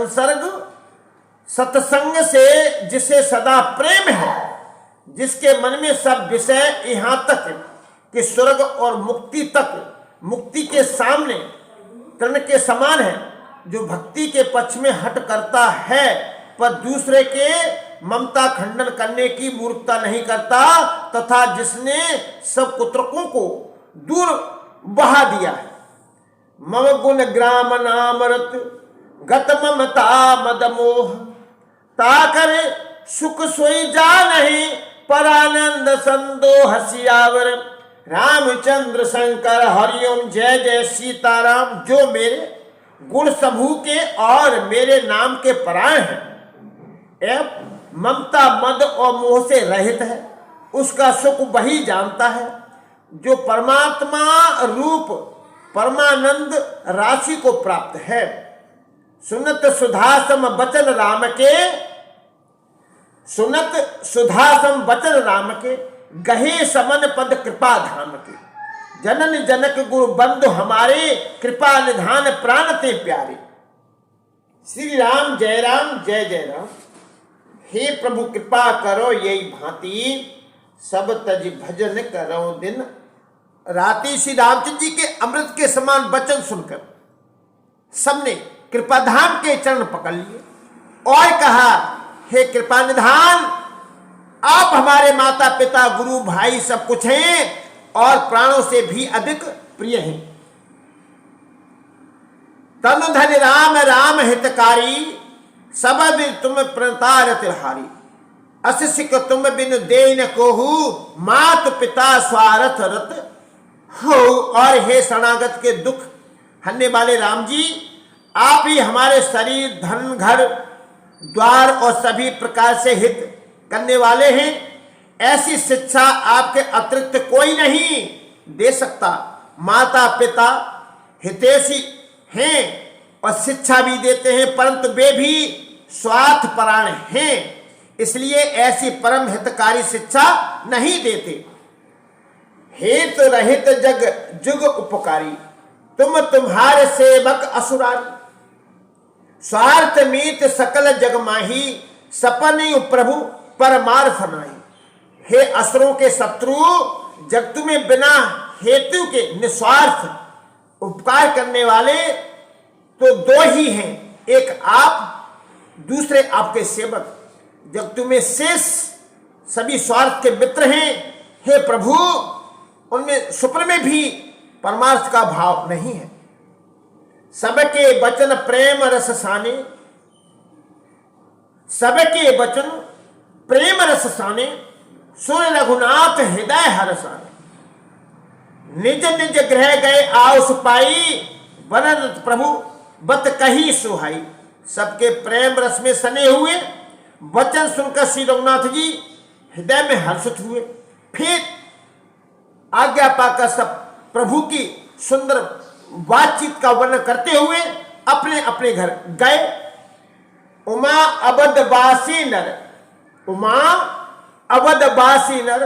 संसर्ग सत्संग से जिसे सदा प्रेम है, जिसके मन में सब विषय यहाँ तक कि स्वर्ग और मुक्ति तक मुक्ति के सामने कर्ण के समान है, जो भक्ति के पक्ष में हट करता है पर दूसरे के ममता खंडन करने की मूर्खता नहीं करता, तथा जिसने सब कुत्रकों को दूर बहा दिया है। मम गुण ग्राम नामरत गत ममता मद मोह, ताकर सुख सोई जा नहीं परानंद संदोह सियावर। रामचंद्र शंकर हरिओम जय जय सीताराम। जो मेरे गुण समूह के और मेरे नाम के परायण है एवं ममता मद और मोह से रहित है, उसका सुख वही जानता है जो परमात्मा रूप परमानंद राशि को प्राप्त है। सुनत सुधासम वचन राम के, सुनत सुधासम वचन राम के, गहे समन पद कृपा धाम के। जनन जनक गुरु बंधु हमारे, कृपा निधान प्राण ते प्यारे। श्री राम जय जय राम। हे प्रभु कृपा करो यही भांति, सब तज भजन करो दिन राति। श्री रामचंद्र जी के अमृत के समान वचन सुनकर सबने कृपाधाम के चरण पकड़ लिए और कहा, हे कृपा निधान, आप हमारे माता पिता गुरु भाई सब कुछ हैं और प्राणों से भी अधिक प्रिय हैं। तनु धन राम राम हितकारी, सब बिन तुम प्रणतार तिहारी। अशिष्य को तुम बिन देन कोहू, मात पिता स्वार्थ रत हो। और हे शरणागत के दुख हरने वाले राम जी, आप ही हमारे शरीर धन घर द्वार और सभी प्रकार से हित करने वाले हैं। ऐसी शिक्षा आपके अतिरिक्त कोई नहीं दे सकता। माता पिता हितैषी हैं और शिक्षा भी देते हैं, परंतु वे भी स्वार्थपरायण हैं, इसलिए ऐसी परम हितकारी शिक्षा नहीं देते। हेत रहित जग जुग उपकारी, तुम तुम्हारे सेवक असुरारी। स्वार्थ मीत सकल जग माही, सपने प्रभु परमार्थ नाही। हे असुरों के शत्रु, जगत में बिना हेतु के निस्वार्थ उपकार करने वाले तो दो ही हैं, एक आप, दूसरे आपके सेवक। जगत में शेष सभी स्वार्थ के मित्र हैं। हे प्रभु, उनमें सुपर में भी परमार्थ का भाव नहीं है। सबके वचन प्रेम रस साने, सबके वचन प्रेम रस साने, सुन रघुनाथ हृदय हरसाने। निज निज गृह गए आओ पाई, वरद प्रभु बत कही सुहाई। सबके प्रेम रस में सने हुए वचन सुनकर श्री रघुनाथ जी हृदय में हर्षित हुए। फिर आज्ञा पाकर सब प्रभु की सुंदर बातचीत का वर्णन करते हुए अपने अपने घर गए। उमा अवधवासी नर, उमा अवधवासी नर,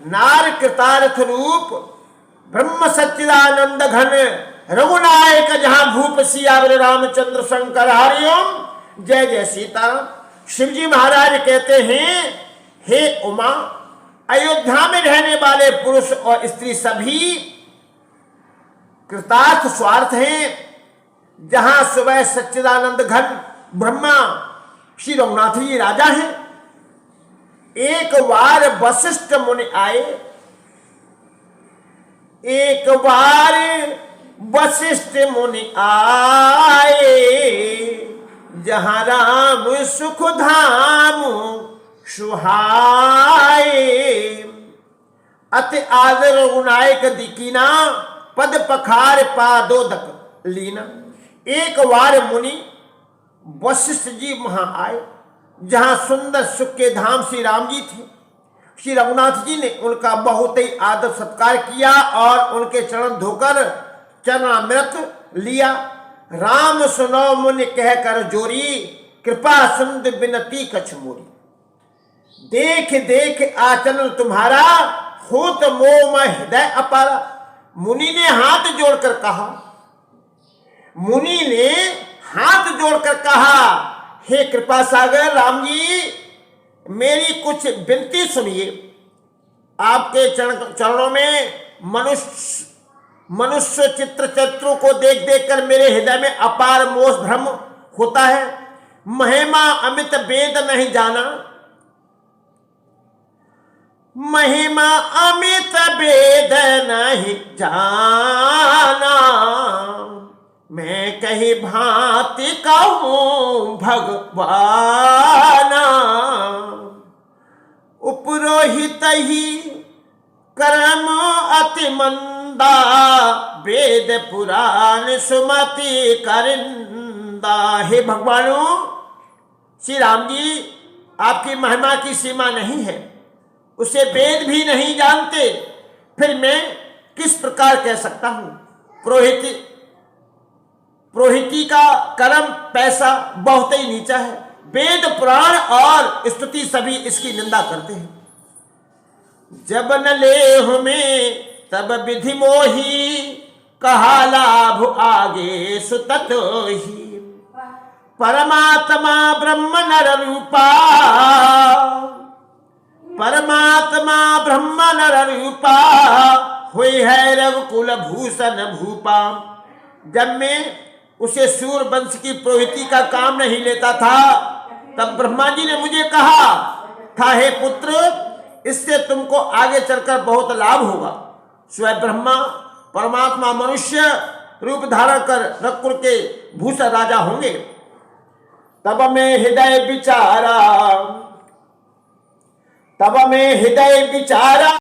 नार कृतार्थ रूप, ब्रह्म सच्चिदानंद घन, रघुनायक जहां भूप सियावर। रामचंद्र शंकर हरिओम जय जय सीताराम। शिवजी महाराज कहते हैं, हे उमा, अयोध्या में रहने वाले पुरुष और स्त्री सभी कृतार्थ स्वार्थ हैं। जहां सुबह सच्चिदानंद घन ब्रह्मा श्री रघुनाथ जी राजा हैं। एक बार वशिष्ठ मुनि आए, एक बार वशिष्ठ मुनि आए, जहां राम सुख धाम सुहाए। अति आदर रघुनायक दिकीना, पद पखार पादोदक लीना। एक बार मुनि वशिष्ठ जी वहां आए, जहां सुंदर सुख के धाम श्री राम जी थे। श्री रघुनाथ जी ने उनका बहुत ही आदर सत्कार किया और उनके चरण धोकर चरणामृत लिया। राम सुनो मुनि कहकर जोरी, कृपा सुंद बिनती कछ मोरी। देख देख आचरण तुम्हारा, होत मोह में हृदय अपारा। मुनि ने हाथ जोड़कर कहा, मुनि ने हाथ जोड़कर कहा, हे कृपा सागर राम जी, मेरी कुछ विनती सुनिए। आपके चरणों में मनुष्य चित्रों को देख देख कर मेरे हृदय में अपार मोह भ्रम होता है। महिमा अमित वेद नहीं जाना, महिमा अमित वेद नहीं जाना, मैं कही भांति कहूं भगवाना। उपरोहित ही कर्म अति मंदा, वेद पुराण सुमति करिंदा। हे भगवानों, श्री राम जी, आपकी महिमा की सीमा नहीं है, उसे वेद भी नहीं जानते, फिर मैं किस प्रकार कह सकता हूं। पुरोहिती का कर्म पैसा बहुत ही नीचा है। वेद पुराण और स्तुति सभी इसकी निंदा करते हैं। जब न ले में तब विधि मोही, कहा लाभ आगे सुतत ही। परमात्मा ब्रह्म नर रूपा, परमात्मा ब्रह्म नर रूपा, हुई है रघुकुल भूषण भूपा। जब मैं उसे सूर वंश की पुरोहिती का काम नहीं लेता था, तब ब्रह्मा जी ने मुझे कहा था, हे पुत्र, इससे तुमको आगे चलकर बहुत लाभ होगा। स्वयं ब्रह्मा परमात्मा मनुष्य रूप धारण कर रघुकुल के भूषण राजा होंगे। तब मैं हृदय विचारा, तब मैं हृदय विचारा।